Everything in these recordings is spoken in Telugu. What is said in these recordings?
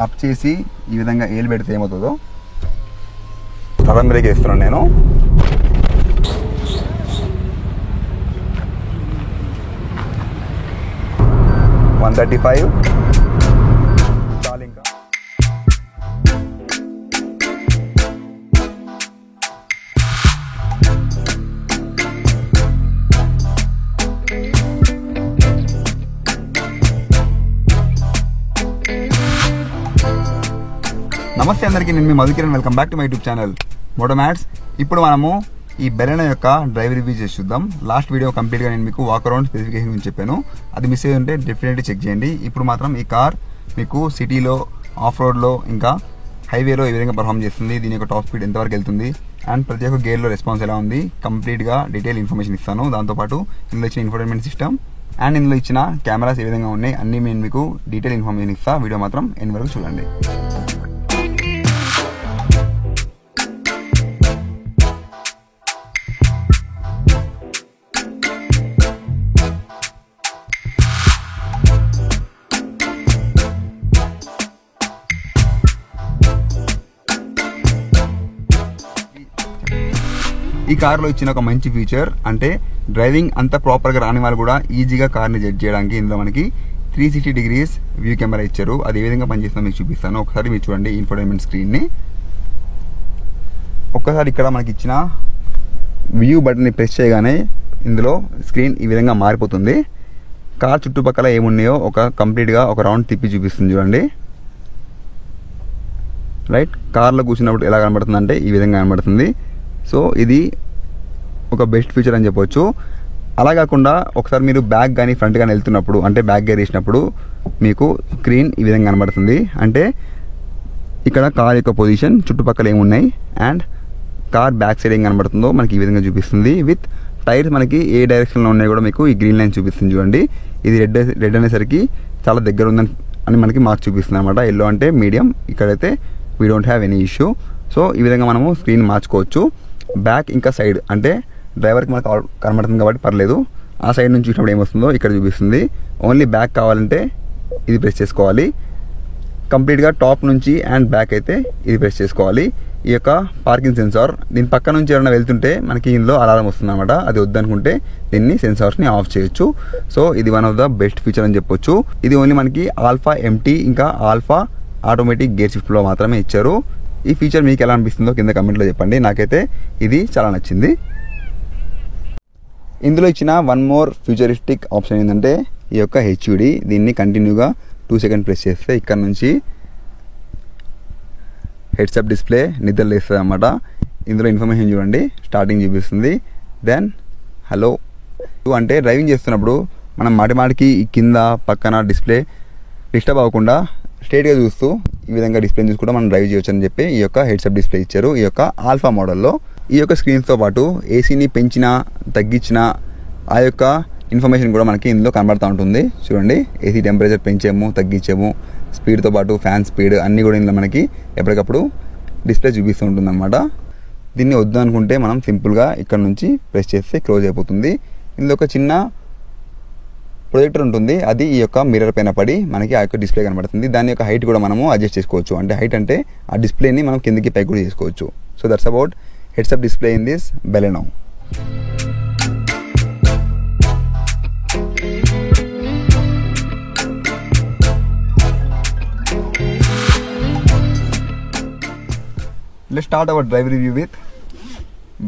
అప్ చేసి ఈ విధంగా ఏలు పెడితే ఏమవుతుందో సడన్ బ్రేక్ వేస్తున్నాను నేను. వన్ 135 చాలు. ఇంకా నమస్తే అందరికీ, నేను మీ Madhukiran. Welcome back to my YouTube channel Moto Mats. ఇప్పుడు మనము ఈ బెలెనో యొక్క డ్రైవ్ రివ్యూ చేసి చూద్దాం. లాస్ట్ వీడియో కంప్లీట్గా నేను మీకు వాక్ అరౌండ్ స్పెసిఫికేషన్ గురించి చెప్పాను. అది మిస్ అయ్యి ఉంటే డెఫినెట్లీ చెక్ చేయండి. ఇప్పుడు మాత్రం ఈ కార్ మీకు సిటీలో, ఆఫ్ రోడ్లో, ఇంకా హైవేలో ఏ విధంగా పర్ఫామ్ చేస్తుంది, దీని యొక్క టాప్ స్పీడ్ ఎంతవరకు వెళ్తుంది, అండ్ ప్రతి ఒక్క గేర్లో రెస్పాన్స్ ఎలా ఉంది, కంప్లీట్గా డీటెయిల్ ఇన్ఫర్మేషన్ ఇస్తాను. దాంతోపాటు ఇందులో ఇచ్చిన ఇన్ఫర్టైన్మెంట్ సిస్టమ్ అండ్ ఇందులో ఇచ్చిన కెమెరాస్ ఏ విధంగా ఉన్నాయి అన్నీ నేను మీకు డీటెయిల్ ఇన్ఫర్మేషన్ ఇస్తాను. వీడియో మాత్రం ఎండ్ వరకు చూడండి. ఈ కార్లో ఇచ్చిన ఒక మంచి ఫీచర్ అంటే డ్రైవింగ్ అంత ప్రాపర్గా రాని వాళ్ళు కూడా ఈజీగా కార్ని జడ్జ్ చేయడానికి ఇందులో మనకి 360 degrees వ్యూ కెమెరా ఇచ్చారు. అది ఏ విధంగా పనిచేస్తుందో మీకు చూపిస్తాను. ఒకసారి మీరు చూడండి ఇన్ఫోటైన్మెంట్ స్క్రీన్ని. ఒక్కసారి ఇక్కడ మనకి ఇచ్చిన వ్యూ బటన్ని ప్రెస్ చేయగానే ఇందులో స్క్రీన్ ఈ విధంగా మారిపోతుంది. కార్ చుట్టుపక్కల ఏమున్నాయో కంప్లీట్గా ఒక రౌండ్ తిప్పి చూపిస్తుంది. చూడండి రైట్. కార్లో కూర్చున్నప్పుడు ఎలా కనబడుతుంది అంటే ఈ విధంగా కనబడుతుంది. సో ఇది ఒక బెస్ట్ ఫీచర్ అని చెప్పొచ్చు. అలా కాకుండా ఒకసారి మీరు బ్యాక్ కానీ ఫ్రంట్ కానీ వెళ్తున్నప్పుడు, అంటే బ్యాక్ గేర్ వేసినప్పుడు మీకు స్క్రీన్ ఈ విధంగా కనబడుతుంది. అంటే ఇక్కడ కార్ యొక్క పొజిషన్, చుట్టుపక్కల ఏమున్నాయి అండ్ కార్ బ్యాక్ సైడ్ ఏం కనబడుతుందో మనకి ఈ విధంగా చూపిస్తుంది. విత్ టైర్స్ మనకి ఏ డైరెక్షన్లో ఉన్నాయో కూడా మీకు ఈ గ్రీన్ లైన్ చూపిస్తుంది. చూడండి ఇది రెడ్ అనేసరికి చాలా దగ్గర ఉందని అని మనకి మార్క్ చూపిస్తుంది అనమాట. ఎల్లో అంటే మీడియం, ఇక్కడైతే we don't have any issue. So ఈ విధంగా మనము స్క్రీన్ మార్చుకోవచ్చు. బ్యాక్ ఇంకా సైడ్ అంటే డ్రైవర్కి మనకు కనబడుతుంది కాబట్టి పర్లేదు. ఆ సైడ్ నుంచి చూసినప్పుడు ఏమొస్తుందో ఇక్కడ చూపిస్తుంది. ఓన్లీ బ్యాక్ కావాలంటే ఇది ప్రెస్ చేసుకోవాలి. కంప్లీట్గా టాప్ నుంచి అండ్ బ్యాక్ అయితే ఇది ప్రెస్ చేసుకోవాలి. ఈ యొక్క పార్కింగ్ సెన్సార్, దీని పక్క నుంచి ఎవరైనా వెళ్తుంటే మనకి ఇందులో అలారం వస్తుంది అనమాట. అది వద్దనుకుంటే దీన్ని సెన్సార్స్ని ఆఫ్ చేయొచ్చు. సో ఇది one of the best feature అని చెప్పొచ్చు. ఇది ఓన్లీ మనకి ఆల్ఫా ఎంటీ ఇంకా ఆల్ఫా ఆటోమేటిక్ గేర్ షిఫ్ట్లో మాత్రమే ఇచ్చారు. ఈ ఫీచర్ మీకు ఎలా అనిపిస్తుందో కింద కమెంట్లో చెప్పండి. నాకైతే ఇది చాలా నచ్చింది. ఇందులో ఇచ్చిన వన్ మోర్ ఫ్యూచరిస్టిక్ ఆప్షన్ ఏంటంటే ఈ యొక్క హెచ్యూడి. దీన్ని కంటిన్యూగా 2 seconds ప్రెస్ చేస్తే ఇక్కడ నుంచి హెడ్సప్ డిస్ప్లే నిద్ర లేస్తుంది అన్నమాట. ఇందులో ఇన్ఫర్మేషన్ చూడండి, స్టార్టింగ్ చూపిస్తుంది, దెన్ హలో అంటే డ్రైవింగ్ చేస్తున్నప్పుడు మనం మాటిమాటికి కింద పక్కన డిస్ప్లే డిస్టర్బ్ అవ్వకుండా స్ట్రైట్గా చూస్తూ ఈ విధంగా డిస్ప్లేని చూసుకుంటూ మనం డ్రైవ్ చేయొచ్చు అని చెప్పి ఈ యొక్క హెడ్సప్ డిస్ప్లే ఇచ్చారు ఈ యొక్క ఆల్ఫా మోడల్లో. ఈ యొక్క స్క్రీన్స్తో పాటు ఏసీని పెంచినా తగ్గించినా ఆ యొక్క ఇన్ఫర్మేషన్ కూడా మనకి ఇందులో కనబడుతూ ఉంటుంది. చూడండి ఏసీ టెంపరేచర్ పెంచాము, తగ్గించాము, స్పీడ్తో పాటు ఫ్యాన్ స్పీడ్ అన్నీ కూడా ఇందులో మనకి ఎప్పటికప్పుడు డిస్ప్లే చూపిస్తూ ఉంటుంది అనమాట. దీన్ని వద్దు అనుకుంటే మనం సింపుల్గా ఇక్కడ నుంచి ప్రెస్ చేస్తే క్లోజ్ అయిపోతుంది. ఇందులో ఒక చిన్న ప్రొజెక్టర్ ఉంటుంది, అది ఈ యొక్క మిర్రర్ పైన పడి మనకి ఆ యొక్క డిస్ప్లే కనబడుతుంది. దాని యొక్క హైట్ కూడా మనము అడ్జస్ట్ చేసుకోవచ్చు. అంటే హైట్ అంటే ఆ డిస్ప్లేని మనం కిందకి పైకి కూడా చేసుకోవచ్చు. So that's about heads-up display in this Baleno. Let's start our drive review with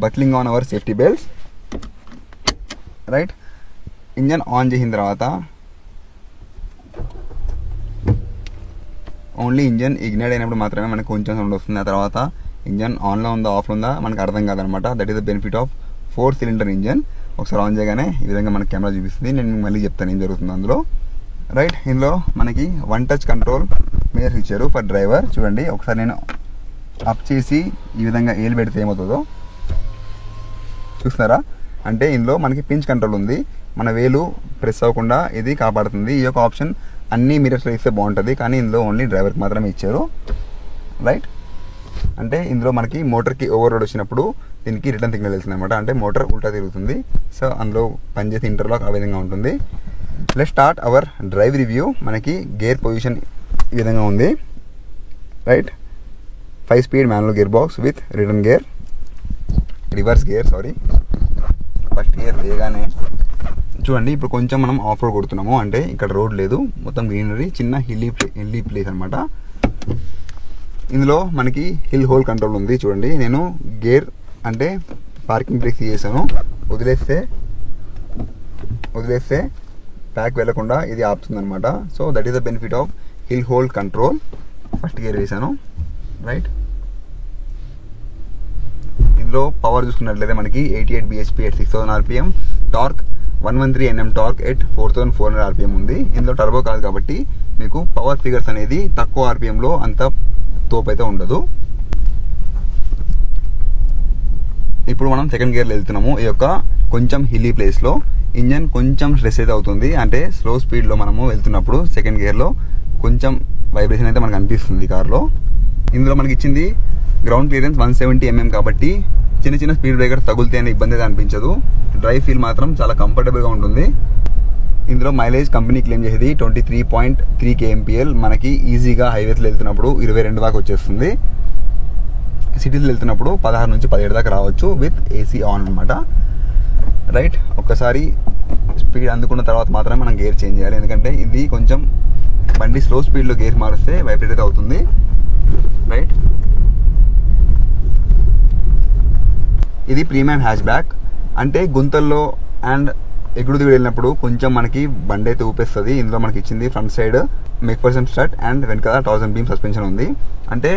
buckling on our safety belts. Right? Engine on చేసిన తర్వాత ఓన్లీ ఇంజన్ ఇగ్నైట్ అయినప్పుడు మాత్రమే మనకు కొంచెం సౌండ్ వస్తుంది. ఆ తర్వాత ఇంజన్ ఆన్లో ఉందా ఆఫ్లో ఉందా మనకు అర్థం కాదనమాట. That is the benefit of 4-cylinder engine. ఒకసారి ఆన్ చేయగానే ఈ విధంగా మనకి కెమెరా చూపిస్తుంది. నేను మీకు మళ్ళీ చెప్తాను ఏం జరుగుతుంది అందులో. రైట్, ఇందులో మనకి 1 touch కంట్రోల్ మేజర్స్ ఇచ్చారు ఫర్ డ్రైవర్. చూడండి ఒకసారి నేను అప్ చేసి ఈ విధంగా ఏలు పెడితే ఏమవుతుందో చూస్తున్నారా. అంటే ఇందులో మనకి పించ్ కంట్రోల్ ఉంది, మన వేలు ప్రెస్ అవ్వకుండా ఇది కాపాడుతుంది. ఈ యొక్క ఆప్షన్ అన్ని మిరర్స్లో ఇస్తే బాగుంటుంది, కానీ ఇందులో ఓన్లీ డ్రైవర్కి మాత్రమే ఇచ్చారు. రైట్, అంటే ఇందులో మనకి మోటార్కి ఓవర్లోడ్ వచ్చినప్పుడు దీనికి రిటర్న్ సిగ్నల్ వెళ్తుంది అనమాట. అంటే మోటార్ ఉల్టా తిరుగుతుంది. సో అందులో పనిచేసే ఇంటర్లాక్ ఆ విధంగా ఉంటుంది. Let's start our drive review. మనకి గేర్ పొజిషన్ ఈ విధంగా ఉంది. Right. 5-speed manual gear box with reverse gear. First gear వేయగానే చూడండి, ఇప్పుడు కొంచెం మనం ఆఫ్ రోడ్ కొడుతున్నాము, అంటే ఇక్కడ రోడ్ లేదు, మొత్తం గ్రీనరీ, చిన్న హిల్లీ ప్లేస్ అనమాట. ఇందులో మనకి హిల్ హోల్ కంట్రోల్ ఉంది. చూడండి, నేను గేర్ అంటే పార్కింగ్ బ్రేక్ చేసాను, వదిలేస్తే బ్యాక్ వెళ్లకుండా ఇది ఆపుతుంది అనమాట. So that is the benefit of hill hold control. First gear వేసాను, రైట్. ఇందులో పవర్ చూసుకున్నట్లయితే మనకి 88 bhp at 6000 rpm, torque 113 Nm torque at 4400 rpm ఉంది. ఇందులో టర్బో కాదు కాబట్టి మీకు పవర్ ఫిగర్స్ అనేది తక్కువ RPM లో అంత తోపు అయితే ఉండదు. ఇప్పుడు మనం సెకండ్ గేర్లో వెళ్తున్నాము. ఈ యొక్క కొంచెం హిల్లీ ప్లేస్లో ఇంజన్ కొంచెం స్ట్రెస్ అయితే అవుతుంది, అంటే స్లో స్పీడ్లో మనము వెళ్తున్నప్పుడు సెకండ్ గేర్లో కొంచెం వైబ్రేషన్ అయితే మనకు అనిపిస్తుంది కార్లో. ఇందులో మనకి ఇచ్చింది గ్రౌండ్ క్లియరెన్స్ 170 mm కాబట్టి చిన్న స్పీడ్ బ్రేకర్ తగులితే అనే ఇబ్బంది అయితే అనిపించదు. డ్రైవ్ ఫీల్ మాత్రం చాలా కంఫర్టబుల్గా ఉంటుంది. ఇందులో మైలేజ్ కంపెనీ క్లెయిమ్ చేసేది 23.3 kmpl. మనకి ఈజీగా హైవేస్లో వెళ్తున్నప్పుడు 22 దాకా వచ్చేస్తుంది. సిటీస్లో వెళ్తున్నప్పుడు 16 నుంచి 17 దాకా రావచ్చు విత్ AC ఆన్ అనమాట, రైట్. ఒక్కసారి స్పీడ్ అందుకున్న తర్వాత మాత్రమే మనం గేర్ చేంజ్ చేయాలి, ఎందుకంటే ఇది కొంచెం బండి స్లో స్పీడ్లో గేర్ మారిస్తే వైబ్రేట్ అయితే అవుతుంది, రైట్. ఇది ప్రీమియం హ్యాచ్ బ్యాక్, అంటే గుంతల్లో అండ్ ఎగుడు దిగుడు వెళ్ళినప్పుడు కొంచెం మనకి బండి అయితే ఊపేస్తుంది. ఇందులో మనకి ఇచ్చింది front side McPherson strut and వెనకాల 1000 beam సస్పెన్షన్ ఉంది. అంటే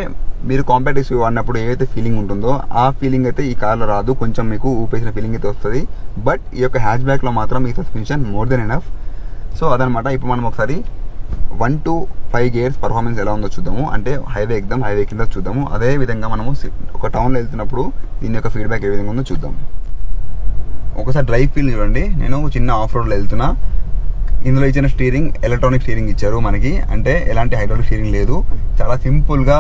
మీరు కాంపాక్ట్ SUV వాడినప్పుడు ఏదైతే ఫీలింగ్ ఉంటుందో ఆ ఫీలింగ్ అయితే ఈ కార్లో రాదు, కొంచెం మీకు ఊపేసిన ఫీలింగ్ అయితే వస్తుంది. బట్ ఈ యొక్క హ్యాచ్ బ్యాక్లో మాత్రం ఈ suspension more than enough. So అదనమాట. ఇప్పుడు మనం ఒకసారి 1 to 5 గేర్స్ పర్ఫార్మెన్స్ ఎలా ఉందో చూద్దాము, అంటే హైవే కింద చూద్దాము. అదే విధంగా మనము ఒక టౌన్లో వెళ్తున్నప్పుడు దీని యొక్క ఫీడ్బ్యాక్ ఏ విధంగా ఉందో చూద్దాం. ఒకసారి డ్రైవ్ ఫీల్ చూడండి. నేను చిన్న ఆఫ్ రోడ్లో వెళ్తున్నా. ఇందులో ఇచ్చిన స్టీరింగ్ ఎలక్ట్రానిక్ స్టీరింగ్ ఇచ్చారు మనకి, అంటే ఎలాంటి హైడ్రాలిక్ స్టీరింగ్ లేదు. చాలా సింపుల్గా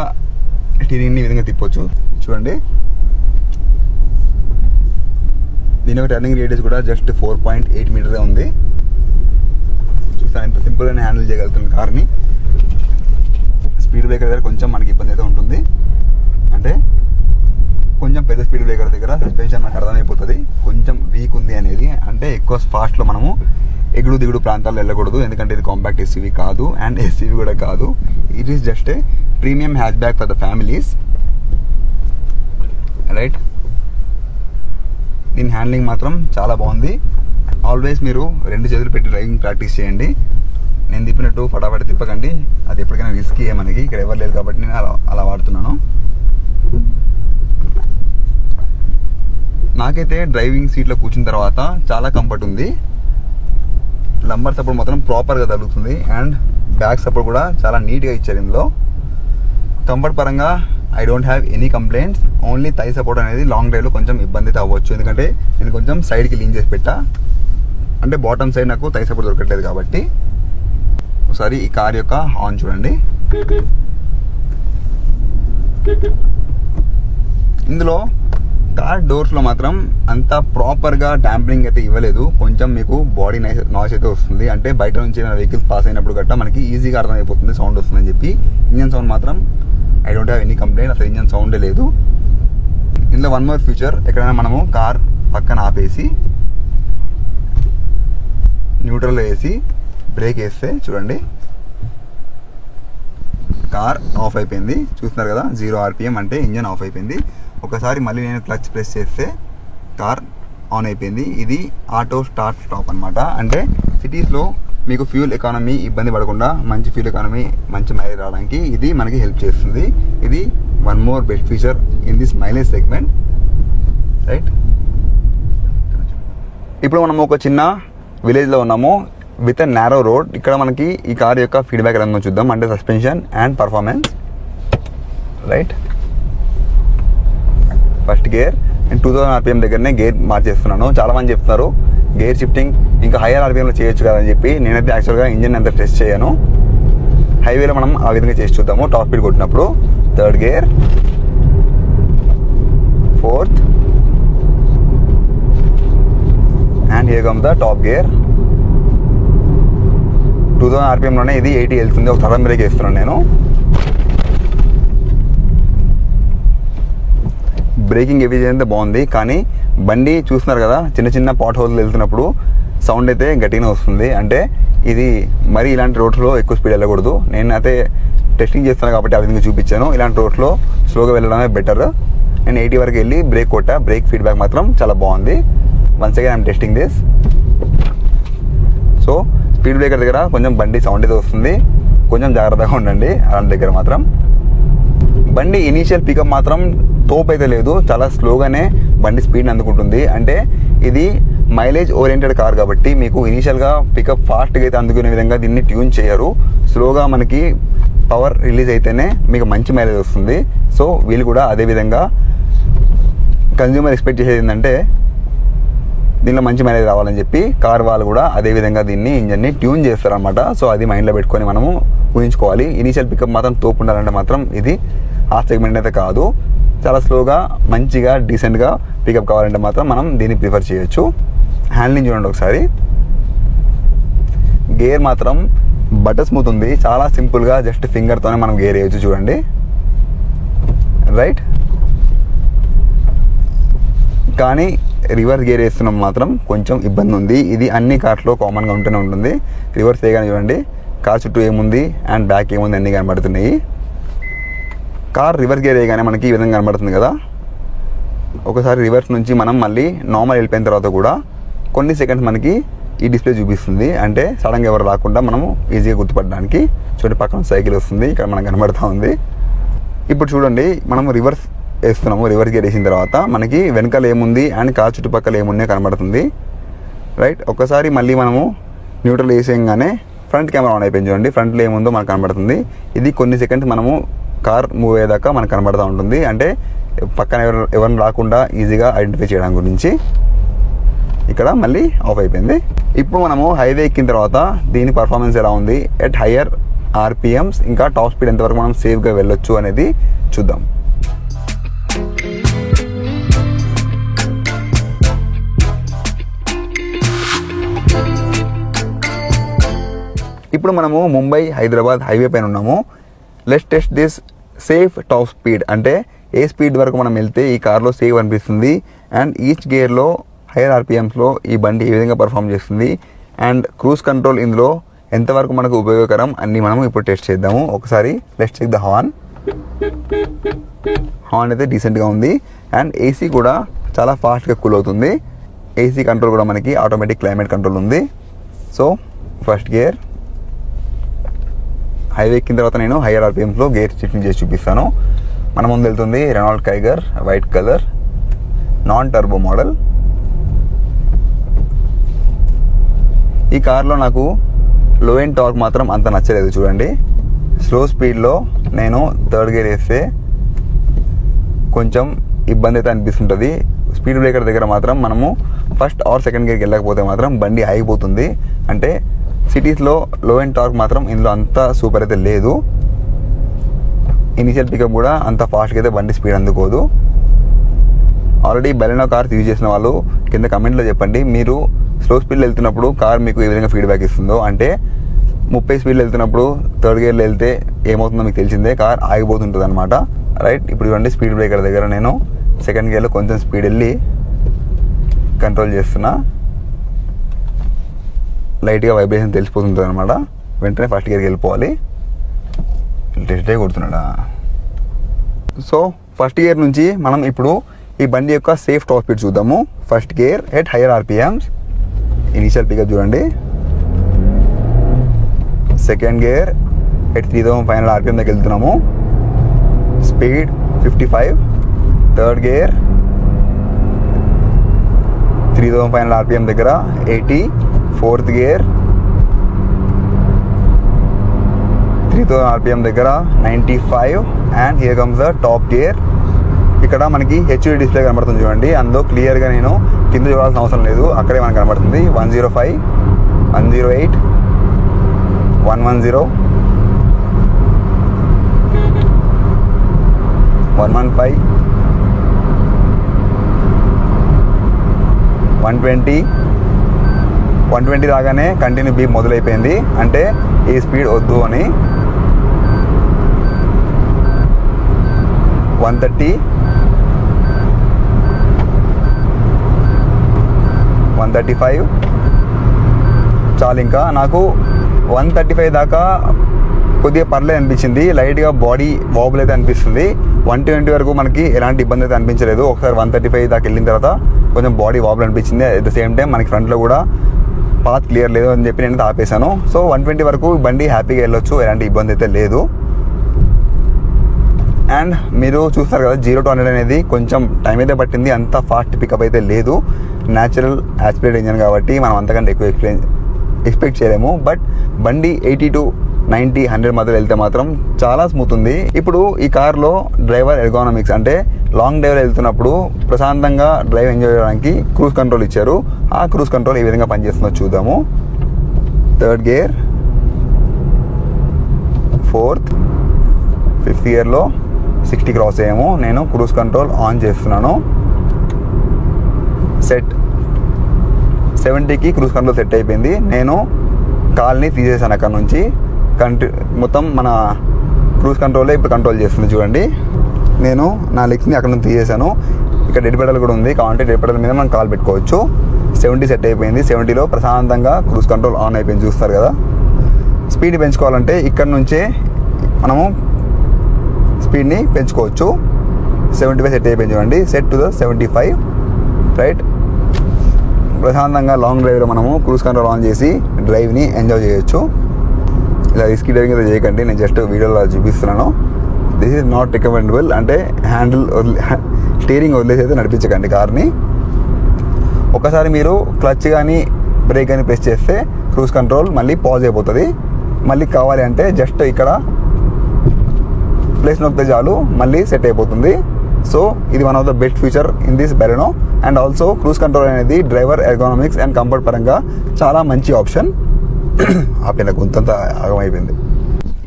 స్టీరింగ్ని ఈ విధంగా తిప్పొచ్చు. చూడండి, దీని యొక్క టర్నింగ్ రేడియస్ కూడా జస్ట్ 4.8 మీటర్గా ఉంది. చూస్తాను ఎంత సింపుల్గానే హ్యాండిల్ చేయగలుగుతుంది కార్ని. స్పీడ్ బ్రేకర్ దగ్గర కొంచెం మనకి ఇబ్బంది అయితే ఉంటుంది, అంటే కొంచెం పెద్ద స్పీడ్ బ్రేకర్ దగ్గర సస్పెన్షన్ మనకు అర్థమైపోతుంది కొంచెం వీక్ ఉంది అనేది. అంటే ఎక్కువ ఫాస్ట్లో మనము ఎగుడు దిగుడు ప్రాంతాల్లో వెళ్ళకూడదు, ఎందుకంటే ఇది కాంపాక్ట్ SUV కాదు అండ్ SUV కూడా కాదు. It is just a premium hatch back for the families, right. దీని హ్యాండ్లింగ్ మాత్రం చాలా బాగుంది. ఆల్వేస్ మీరు 2 చేతులు పెట్టి డ్రైవింగ్ ప్రాక్టీస్ చేయండి. నేను తిప్పినట్టు ఫటాఫట్ తిప్పకండి, అది ఎప్పటికైనా రిస్కీ మనకి. ఇక్కడ ఎవరు లేదు కాబట్టి నేను అలా వాడుతున్నాను. నాకైతే డ్రైవింగ్ సీట్లో కూర్చున్న తర్వాత చాలా కంఫర్ట్ ఉంది. లంబర్ సపోర్ట్ మాత్రం ప్రాపర్గా తగులుతుంది అండ్ బ్యాక్ సపోర్ట్ కూడా చాలా నీట్గా ఇచ్చారు. ఇందులో కంఫర్ట్ పరంగా I don't have any complaints. Only thigh support అనేది లాంగ్ డ్రైవ్లో కొంచెం ఇబ్బంది అయితే అవ్వచ్చు, ఎందుకంటే నేను కొంచెం సైడ్కి లీన్ చేసి పెట్టా, అంటే బాటమ్ సైడ్ నాకు థై సపోర్ట్ దొరకట్లేదు కాబట్టి. ఒకసారి ఈ కార్ యొక్క హార్న్ చూడండి. ఇందులో కార్ డోర్స్లో మాత్రం అంత ప్రాపర్గా డాంపరింగ్ అయితే ఇవ్వలేదు, కొంచెం మీకు బాడీ నాయిస్ అయితే వస్తుంది. అంటే బయట నుంచి వెహికల్స్ పాస్ అయినప్పుడు గట్టా మనకి ఈజీగా అర్థమైపోతుంది సౌండ్ వస్తుందని చెప్పి. ఇంజన్ సౌండ్ మాత్రం I don't have any complaint, అసలు ఇంజన్ సౌండే లేదు. ఇందులో వన్ మోర్ ఫీచర్, ఎక్కడైనా మనము కార్ పక్కన ఆపేసి న్యూట్రల్లో వేసి బ్రేక్ వేస్తే చూడండి కార్ ఆఫ్ అయిపోయింది. చూస్తున్నారు కదా, 0 RPM అంటే ఇంజన్ ఆఫ్ అయిపోయింది. ఒకసారి మళ్ళీ నేను క్లచ్ ప్రెస్ చేస్తే కార్ ఆన్ అయిపోయింది. ఇది ఆటో స్టార్ట్ స్టాప్ అనమాట. అంటే సిటీస్లో మీకు ఫ్యూల్ ఎకానమీ ఇబ్బంది పడకుండా మంచి ఫ్యూల్ ఎకానమీ మంచి మైలేజ్ రావడానికి ఇది మనకి హెల్ప్ చేస్తుంది. ఇది one more best feature in this mileage segment, right. ఇప్పుడు మనం ఒక చిన్న విలేజ్లో ఉన్నాము విత్ ఎ నారో రోడ్. ఇక్కడ మనకి ఈ కార్ యొక్క ఫీడ్బ్యాక్ ఎలా ఉందో చూద్దాం, అంటే suspension and performance, right. First gear నేను 2000 RPM దగ్గరనే గేర్ మార్చేస్తున్నాను. చాలామంది చెప్తున్నారు గేర్ షిఫ్టింగ్ ఇంకా హైయర్ RPMలో చేయొచ్చు కదా అని చెప్పి. నేనైతే యాక్చువల్గా ఇంజిన్ అంత టెస్ట్ చేయను. హైవేలో మనం ఆ విధంగా చేసి చూద్దాము. టాప్ స్పీడ్ కొట్టినప్పుడు 3rd gear, 4th and here comes the top gear. 2000 RPMలోనే ఇది 80 వెళ్తుంది. ఒక సడన్ బ్రేక్ వేస్తున్నాను నేను. బ్రేకింగ్ ఎఫిషియన్సీ బాగుంది, కానీ బండి చూస్తున్నారు కదా చిన్న చిన్న పాట్ హోల్స్ వెళ్తున్నప్పుడు సౌండ్ అయితే గట్టిగానే వస్తుంది. అంటే ఇది మరి ఇలాంటి రోడ్స్లో ఎక్కువ స్పీడ్ వెళ్ళకూడదు. నేను అయితే టెస్టింగ్ చేస్తాను కాబట్టి ఆ విధంగా చూపించాను. ఇలాంటి రోడ్స్లో స్లోగా వెళ్ళడమే బెటర్. నేను 80 వరకు వెళ్ళి బ్రేక్ కొట్టా, బ్రేక్ ఫీడ్బ్యాక్ మాత్రం చాలా బాగుంది. Once again I'm testing this. So speed breaker దగ్గర కొంచెం బండి సౌండ్ అయితే వస్తుంది, కొంచెం జాగ్రత్తగా ఉండండి అలాంటి దగ్గర మాత్రం. బండి ఇనీషియల్ పికప్ మాత్రం తోపు అయితే లేదు, చాలా స్లోగానే బండి స్పీడ్ని అందుకుంటుంది. అంటే ఇది మైలేజ్ ఓరియంటెడ్ కార్ కాబట్టి మీకు ఇనీషియల్గా పికప్ ఫాస్ట్గా అయితే అందుకునే విధంగా దీన్ని ట్యూన్ చేయరు. స్లోగా మనకి పవర్ రిలీజ్ అయితేనే మీకు మంచి మైలేజ్ వస్తుంది. సో వీళ్ళు కూడా అదేవిధంగా కన్జ్యూమర్ ఎక్స్పెక్ట్ చేసేది ఏంటంటే దీనిలో మంచి మైలేజ్ రావాలని చెప్పి కార్ వాళ్ళు కూడా అదేవిధంగా దీన్ని ఇంజన్ని ట్యూన్ చేస్తారనమాట. సో అది మైండ్లో పెట్టుకొని మనము ఊహించుకోవాలి. ఇనీషియల్ పికప్ మాత్రం తోపు ఉండాలంటే మాత్రం ఇది ఆ సెగ్మెంట్ అయితే కాదు. చాలా స్లోగా మంచిగా డీసెంట్గా పికప్ కావాలంటే మాత్రం మనం దీన్ని ప్రిఫర్ చేయొచ్చు. హ్యాండ్లింగ్ చూడండి ఒకసారి. గేర్ మాత్రం బటర్ స్మూత్ ఉంది, చాలా సింపుల్గా జస్ట్ ఫింగర్తోనే మనం గేర్ వేయచ్చు చూడండి. రైట్, కానీ రివర్స్ గేర్ వేస్తున్నాం మాత్రం కొంచెం ఇబ్బంది ఉంది. ఇది అన్ని కార్స్లో కామన్గా ఉంటూనే ఉంటుంది. రివర్స్ వేయగానే చూడండి కార్ చుట్టూ ఏముంది అండ్ బ్యాక్ ఏముంది అన్నీ కనబడుతున్నాయి. కార్ రివర్స్ గేర్ వేయగానే మనకి ఈ విధంగా కనబడుతుంది కదా. ఒకసారి రివర్స్ నుంచి మనం మళ్ళీ నార్మల్ వెళ్ళిపోయిన తర్వాత కూడా కొన్ని సెకండ్స్ మనకి ఈ డిస్ప్లే చూపిస్తుంది. అంటే సడన్గా ఎవరు రాకుండా మనము ఈజీగా గుర్తుపడడానికి. చూడండి పక్కన సైకిల్ వస్తుంది, ఇక్కడ మనకు కనబడుతూ ఉంది. ఇప్పుడు చూడండి మనం రివర్స్ వేస్తున్నాము. రివర్స్ గేర్ వేసిన తర్వాత మనకి వెనకాల ఏముంది అండ్ కార్ చుట్టుపక్కల ఏముంది కనబడుతుంది. రైట్, ఒకసారి మళ్ళీ మనము న్యూట్రల్ వేసేయంగానే ఫ్రంట్ కెమెరా ఆన్ అయిపోయింది చూడండి. ఫ్రంట్లో ఏముందో మనకు కనబడుతుంది. ఇది కొన్ని సెకండ్స్ మనము కార్ మూవ్ అయ్యేదాకా మనకు కనబడుతూ ఉంటుంది. అంటే పక్కన ఎవరిని రాకుండా ఈజీగా ఐడెంటిఫై చేయడం గురించి. ఇక్కడ మళ్ళీ ఆఫ్ అయిపోయింది. ఇప్పుడు మనము హైవే ఎక్కిన తర్వాత దీని పర్ఫార్మెన్స్ ఎలా ఉంది, ఎట్ హయ్యర్ ఆర్పిఎమ్స్ ఇంకా టాప్ స్పీడ్ ఎంతవరకు మనం సేఫ్గా వెళ్ళొచ్చు అనేది చూద్దాం. ఇప్పుడు మనము ముంబై హైదరాబాద్ హైవే పైన ఉన్నాము. Let's test this safe top speed. అంటే ఏ స్పీడ్ వరకు మనం వెళ్తే ఈ కార్లో సేఫ్ అనిపిస్తుంది అండ్ ఈచ్ గేర్లో హైయర్ ఆర్పిఎమ్స్లో ఈ బండి ఏ విధంగా పర్ఫామ్ చేస్తుంది అండ్ క్రూజ్ కంట్రోల్ ఇందులో ఎంతవరకు మనకు ఉపయోగకరం అన్నీ మనము ఇప్పుడు టెస్ట్ చేద్దాము. ఒకసారి let's check the horn. Horn అయితే డీసెంట్గా ఉంది అండ్ ఏసీ కూడా చాలా ఫాస్ట్గా కూల్ అవుతుంది. ఏసీ కంట్రోల్ కూడా మనకి ఆటోమేటిక్ క్లైమేట్ కంట్రోల్ ఉంది. సో ఫస్ట్ గేర్ హైవే ఎక్కిన తర్వాత నేను హైయర్ ఆర్పిఎమ్స్లో గేర్ షిఫ్టింగ్ చేసి చూపిస్తాను. మన ముందు వెళ్తుంది Renault Kiger white colour non turbo model. ఈ కార్లో నాకు లో ఎండ్ టార్క్ మాత్రం అంత నచ్చలేదు చూడండి. స్లో స్పీడ్లో నేను థర్డ్ గేర్ వేస్తే కొంచెం ఇబ్బంది అయితే అనిపిస్తుంటుంది. స్పీడ్ బ్రేకర్ దగ్గర మాత్రం మనము ఫస్ట్ ఆర్ సెకండ్ గేర్కి వెళ్ళకపోతే మాత్రం బండి ఆగిపోతుంది. అంటే సిటీస్లో లో ఎండ్ టార్క్ మాత్రం ఇందులో అంత సూపర్ అయితే లేదు. ఇనిషియల్ పికప్ కూడా అంత ఫాస్ట్గా అయితే బండి స్పీడ్ అందుకోదు. ఆల్రెడీ బెలెనో కార్స్ యూజ్ చేసిన వాళ్ళు కింద కమెంట్లో చెప్పండి, మీరు స్లో స్పీడ్లో వెళ్తున్నప్పుడు కార్ మీకు ఏ విధంగా ఫీడ్బ్యాక్ ఇస్తుందో. అంటే 30 స్పీడ్లో వెళ్తున్నప్పుడు థర్డ్ గేర్లో వెళ్తే ఏమవుతుందో మీకు తెలిసిందే, కార్ ఆగిపోతుంటుంది అనమాట. రైట్, ఇప్పుడు చూడండి స్పీడ్ బ్రేకర్ దగ్గర నేను సెకండ్ గేర్లో కొంచెం స్పీడ్ వెళ్ళి కంట్రోల్ చేస్తున్నా. లైట్గా వైబ్రేషన్ తెలిసిపోతుంటుంది అనమాట. వెంటనే ఫస్ట్ గేర్కి వెళ్ళిపోవాలి. టెస్టే కొడుతున్నాడా. సో ఫస్ట్ గేర్ నుంచి మనం ఇప్పుడు ఈ బండి యొక్క సేఫ్ టాప్ స్పీడ్ చూద్దాము. First gear at higher RPMs. Initial pickup చూడండి. సెకండ్ గేర్ ఎట్ 3500 ఆర్పిఎం దగ్గర వెళ్తున్నాము. స్పీడ్ 55. థర్డ్ గేర్ 3500 ఆర్పిఎం దగ్గర 80. ఫోర్త్ గేర్ 3000 ఆర్పిఎం దగ్గర 95. And here comes the top gear. ఇక్కడ మనకి హెచ్డి డిస్ప్లే కనబడుతుంది చూడండి. అందులో క్లియర్గా నేను కింద చూడాల్సిన అవసరం లేదు, అక్కడే మనకు కనబడుతుంది. 105, 108, 110, 115, 120. 120 రాగానే కంటిన్యూ బీప్ మొదలైపోయింది, అంటే ఈ స్పీడ్ వద్దు అని. 130, 135 చాలు. ఇంకా నాకు 135 దాకా కొద్దిగా పర్లేదు అనిపించింది. లైట్గా బాడీ వాబుల్ అయితే అనిపిస్తుంది. 120 వరకు మనకి ఎలాంటి ఇబ్బంది అయితే అనిపించలేదు. ఒకసారి 135 దాకా వెళ్ళిన తర్వాత కొంచెం బాడీ వాబుల్ అనిపించింది. అట్ ద సేమ్ టైం మనకి ఫ్రంట్లో కూడా పాత్ క్లియర్ లేదు అని చెప్పి నేను ఆపేశాను. సో 120 వరకు బండి హ్యాపీగా వెళ్ళొచ్చు, ఎలాంటి ఇబ్బంది అయితే లేదు. అండ్ మీరు చూస్తారు కదా 0 to 100 అనేది కొంచెం టైం అయితే పట్టింది, అంత ఫాస్ట్ పికప్ అయితే లేదు. న్యాచురల్ యాస్పిరేట్ ఇంజన్ కాబట్టి మనం అంతకంటే ఎక్కువ ఎక్స్పెక్ట్ చేయలేము. బట్ బండి 80 to 90, 100 మధ్యలో వెళ్తే మాత్రం చాలా స్మూత్ ఉంది. ఇప్పుడు ఈ కార్లో డ్రైవర్ ఎర్గానమిక్స్ అంటే లాంగ్ డ్రైవ్ వెళ్తున్నప్పుడు ప్రశాంతంగా డ్రైవ్ ఎంజాయ్ చేయడానికి క్రూజ్ కంట్రోల్ ఇచ్చారు. ఆ క్రూజ్ కంట్రోల్ ఏ విధంగా పనిచేస్తుందో చూద్దాము. 3rd గేర్, 4th, 5th గేర్లో 60 క్రాస్ అయ్యాము. నేను క్రూజ్ కంట్రోల్ ఆన్ చేస్తున్నాను. సెట్ 70కి క్రూజ్ కంట్రోల్ సెట్ అయిపోయింది. నేను కాల్ని తీసేసాను అక్కడ నుంచి. మొత్తం మన క్రూజ్ కంట్రోలే ఇప్పుడు కంట్రోల్ చేస్తుంది చూడండి. నేను నా లెగ్స్ని అక్కడ నుంచి తీసేసాను. ఇక్కడ డెడ్ పెడల్ కూడా ఉంది, కావాలంటే డెడ్ పెడల్ మీద మనం కాల్ పెట్టుకోవచ్చు. 70 సెట్ అయిపోయింది. 70లో ప్రశాంతంగా క్రూజ్ కంట్రోల్ ఆన్ అయిపోయింది, చూస్తారు కదా. స్పీడ్ పెంచుకోవాలంటే ఇక్కడ నుంచే మనము స్పీడ్ని పెంచుకోవచ్చు. 75 సెట్ అయిపోయింది చూడండి. Set to the 75 right. ప్రశాంతంగా లాంగ్ డ్రైవ్లో మనము క్రూజ్ కంట్రోల్ ఆన్ చేసి డ్రైవ్ని ఎంజాయ్ చేయొచ్చు. ఇలా రిస్కీ డ్రైవింగ్ అయితే చేయకండి, నేను జస్ట్ వీడియోలో చూపిస్తున్నాను. This is not recommendable. అంటే స్టీరింగ్ వదిలేసి అయితే నడిపించకండి కార్ని. ఒకసారి మీరు క్లచ్ కానీ బ్రేక్ కానీ ప్రెస్ చేస్తే క్రూజ్ కంట్రోల్ మళ్ళీ పాజ్ అయిపోతుంది. మళ్ళీ కావాలి అంటే జస్ట్ ఇక్కడ ప్లేస్ నొక్కితే చాలు, మళ్ళీ సెట్ అయిపోతుంది. సో ఇది one of the best feature in this Baleno. And also cruise control అనేది డ్రైవర్ ఎర్గానమిక్స్ అండ్ కంఫర్ట్ పరంగా చాలా మంచి ఆప్షన్. ఆపిన గొంతంతా ఆగమైపోయింది.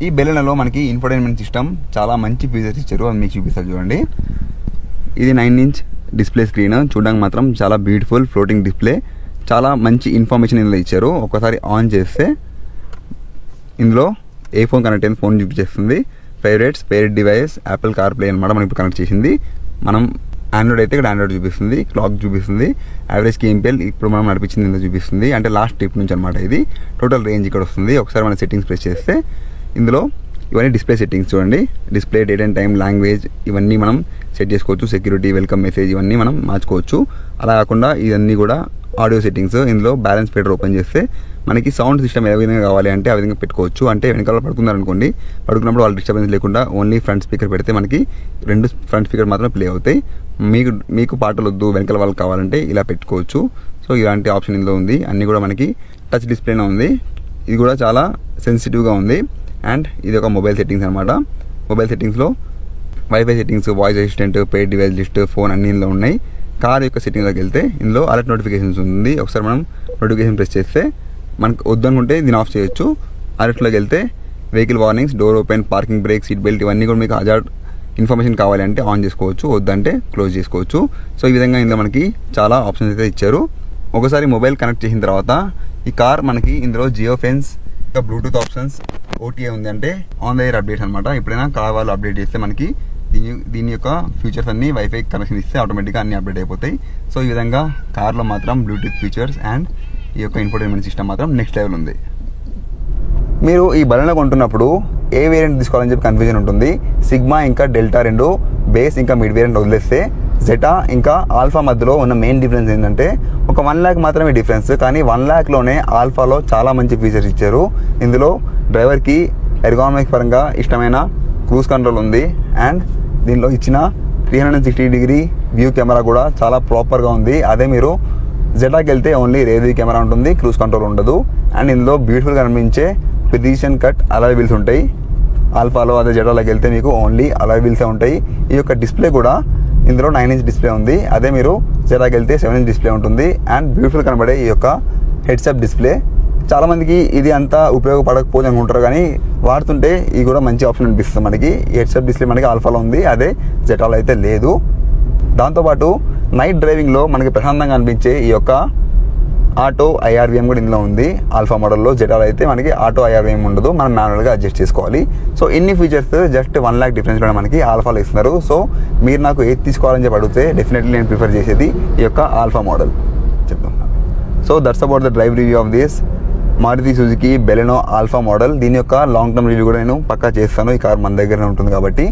ఈ బెలెనోలో మనకి ఇన్ఫోటైన్మెంట్ సిస్టమ్ చాలా మంచి ఫీచర్స్ ఇచ్చారు, అది మీకు చూపిస్తారు చూడండి. ఇది 9-inch డిస్ప్లే స్క్రీన్, చూడడానికి మాత్రం చాలా బ్యూటిఫుల్ ఫ్లోటింగ్ డిస్ప్లే. చాలా మంచి ఇన్ఫర్మేషన్ ఇందులో ఇచ్చారు. ఒకసారి ఆన్ చేస్తే ఇందులో ఏ ఫోన్ కనెక్ట్ అయిన ఫోన్ చూపించేస్తుంది. Favourites, paired device, Apple CarPlay అనమాట మనం ఇప్పుడు కనెక్ట్ చేసింది. మనం ఆండ్రాయిడ్ అయితే ఇక్కడ ఆండ్రాయిడ్ చూపిస్తుంది, క్లాక్ చూపిస్తుంది, యావరేజ్ కేఎంపీఎల్ ఇప్పుడు మనం నడిపించింది ఇందులో చూపిస్తుంది. అంటే లాస్ట్ ట్రిప్ నుంచి అనమాట ఇది. టోటల్ రేంజ్ ఇక్కడ వస్తుంది. ఒకసారి మన సెట్టింగ్స్ ప్రెస్ చేస్తే ఇందులో ఇవన్నీ డిస్ప్లే సెట్టింగ్స్ చూడండి. Display, date and time, language ఇవన్నీ మనం సెట్ చేసుకోవచ్చు. సెక్యూరిటీ, వెల్కమ్ మెసేజ్ ఇవన్నీ మనం మార్చుకోవచ్చు. అలా కాకుండా ఇవన్నీ కూడా ఆడియో సెట్టింగ్స్. ఇందులో బ్యాలెన్స్ ఫీడర్ ఓపెన్ చేస్తే మనకి సౌండ్ సిస్టమ్ ఏ విధంగా కావాలి అంటే ఆ విధంగా పెట్టుకోవచ్చు. అంటే వెనకాల పడుకున్నారనుకోండి, పడుకున్నప్పుడు వాళ్ళు డిస్టర్బెన్స్ లేకుండా ఓన్లీ ఫ్రంట్ స్పీకర్ పెడితే మనకి 2 ఫ్రంట్ స్పీకర్ మాత్రమే ప్లే అవుతాయి. మీకు పాటలు వద్దు, వెనకాల వాళ్ళకి కావాలంటే ఇలా పెట్టుకోవచ్చు. సో ఇలాంటి ఆప్షన్ ఇందులో ఉంది. అన్నీ కూడా మనకి టచ్ డిస్ప్లేనే ఉంది. ఇది కూడా చాలా సెన్సిటివ్గా ఉంది. అండ్ ఇది ఒక మొబైల్ సెట్టింగ్స్ అనమాట. మొబైల్ సెట్టింగ్స్లో wifi settings, voice assistant, paid device list, phone అన్ని ఇందులో ఉన్నాయి. కార్ యొక్క సెట్టింగ్లోకి వెళ్తే ఇందులో అలర్ట్ నోటిఫికేషన్స్ ఉంది. ఒకసారి మనం నోటిఫికేషన్ ప్రెస్ చేస్తే మనకు వద్దనుకుంటే దీన్ని ఆఫ్ చేయొచ్చు. అలర్ట్లోకి వెళ్తే vehicle warnings, door open, parking break, seat belt ఇవన్నీ కూడా మీకు హజార్డ్ ఇన్ఫర్మేషన్ కావాలి అంటే ఆన్ చేసుకోవచ్చు, వద్దంటే క్లోజ్ చేసుకోవచ్చు. సో ఈ విధంగా ఇందులో మనకి చాలా ఆప్షన్స్ అయితే ఇచ్చారు. ఒకసారి మొబైల్ కనెక్ట్ చేసిన తర్వాత ఈ కార్ మనకి ఇందులో జియో ఫెన్స్, ఇంకా బ్లూటూత్ ఆప్షన్స్, ఓటీఏ ఉంది. అంటే ఆన్ ద ఎయిర్ అప్డేట్స్ అనమాట. ఎప్పుడైనా కార్ వాళ్ళు అప్డేట్ చేస్తే మనకి దీని యొక్క ఫీచర్స్ అన్ని వైఫై కనెక్షన్ ఇస్తే ఆటోమేటిక్గా అన్ని అప్డేట్ అయిపోతాయి. సో ఈ విధంగా కార్లో మాత్రం బ్లూటూత్ ఫీచర్స్ అండ్ ఈ యొక్క ఇన్ఫోటైన్మెంట్ సిస్టమ్ మాత్రం నెక్స్ట్ లెవెల్ ఉంది. మీరు ఈ బలెనో కొంటున్నప్పుడు ఏ వేరియంట్ తీసుకోవాలని చెప్పి కన్ఫ్యూజన్ ఉంటుంది. సిగ్మా ఇంకా డెల్టా 2 బేస్ ఇంకా మిడ్ వేరియంట్ వదిలేస్తే జెటా ఇంకా ఆల్ఫా మధ్యలో ఉన్న మెయిన్ డిఫరెన్స్ ఏంటంటే ఒక 1 lakh మాత్రమే డిఫరెన్స్. కానీ 1 lakhలోనే ఆల్ఫాలో చాలా మంచి ఫీచర్స్ ఇచ్చారు. ఇందులో డ్రైవర్కి ఎర్గానమిక్స్ పరంగా ఇష్టమైన క్రూజ్ కంట్రోల్ ఉంది. అండ్ దీనిలో ఇచ్చిన 360-degree వ్యూ కెమెరా కూడా చాలా ప్రాపర్గా ఉంది. అదే మీరు జెటాకి వెళ్తే ఓన్లీ రేర్ వ్యూ కెమెరా ఉంటుంది, క్రూజ్ కంట్రోల్ ఉండదు. అండ్ ఇందులో బ్యూటిఫుల్గా కనిపించే ప్రిసిషన్ కట్ అలాయ్ వీల్స్ ఉంటాయి ఆల్ఫాలో. అదే జెటాలోకి వెళ్తే మీకు ఓన్లీ అలాయ్ వీల్సే ఉంటాయి. ఈ యొక్క డిస్ప్లే కూడా ఇందులో 9-inch డిస్ప్లే ఉంది. అదే మీరు జెటాకి వెళ్తే 7-inch డిస్ప్లే ఉంటుంది. అండ్ బ్యూటిఫుల్ కనబడే ఈ యొక్క హెడ్సప్ డిస్ప్లే. చాలామందికి ఇది అంతా ఉపయోగపడకపోతే అనుకుంటారు, కానీ వాడుతుంటే ఇది కూడా మంచి ఆప్షన్ అనిపిస్తుంది మనకి. హెడ్సప్ డిస్ప్లే మనకి ఆల్ఫాలో ఉంది, అదే జెటాలో అయితే లేదు. దాంతోపాటు నైట్ డ్రైవింగ్లో మనకి ప్రశాంతంగా అనిపించే ఈ యొక్క ఆటో ఐఆర్వీఎం కూడా ఇందులో ఉంది. ఆల్ఫా మోడల్లో. జెటాలో అయితే మనకి ఆటో ఐఆర్వీఎం ఉండదు, మనం మాన్యువల్గా అడ్జస్ట్ చేసుకోవాలి. సో ఇన్ని ఫీచర్స్ జస్ట్ 1 lakh డిఫరెన్స్లో మనకి ఆల్ఫాలో ఇస్తున్నారు. సో మీరు నాకు ఏది తీసుకోవాలని చెప్పి అడిగితే డెఫినెట్లీ నేను ప్రిఫర్ చేసేది ఈ యొక్క ఆల్ఫా మోడల్ చెప్తాను. So that's about the drive review of this Maruti Suzuki Baleno alpha model. దీని యొక్క లాంగ్ టర్మ్ రివ్యూ కూడా నేను పక్కా చేస్తాను, ఈ కార్ మన దగ్గరనే ఉంటుంది కాబట్టి.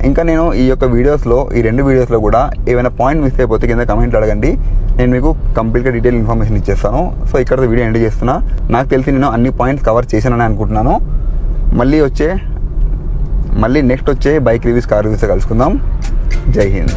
ఇంకా నేను ఈ యొక్క వీడియోస్లో, ఈ 2 వీడియోస్లో కూడా ఏమైనా పాయింట్ మిస్ అయిపోతే కింద కమెంట్లు అడగండి, నేను మీకు కంప్లీట్గా డీటెయిల్ ఇన్ఫర్మేషన్ ఇచ్చేస్తాను. సో ఇక్కడ వీడియో ఎండ్ చేస్తున్నా. నాకు తెలిసి నేను అన్ని పాయింట్స్ కవర్ చేశానని అనుకుంటున్నాను. మళ్ళీ నెక్స్ట్ వచ్చే బైక్ రివ్యూస్, కార్ రివ్యూస్ కలుసుకుందాం. జై హింద్.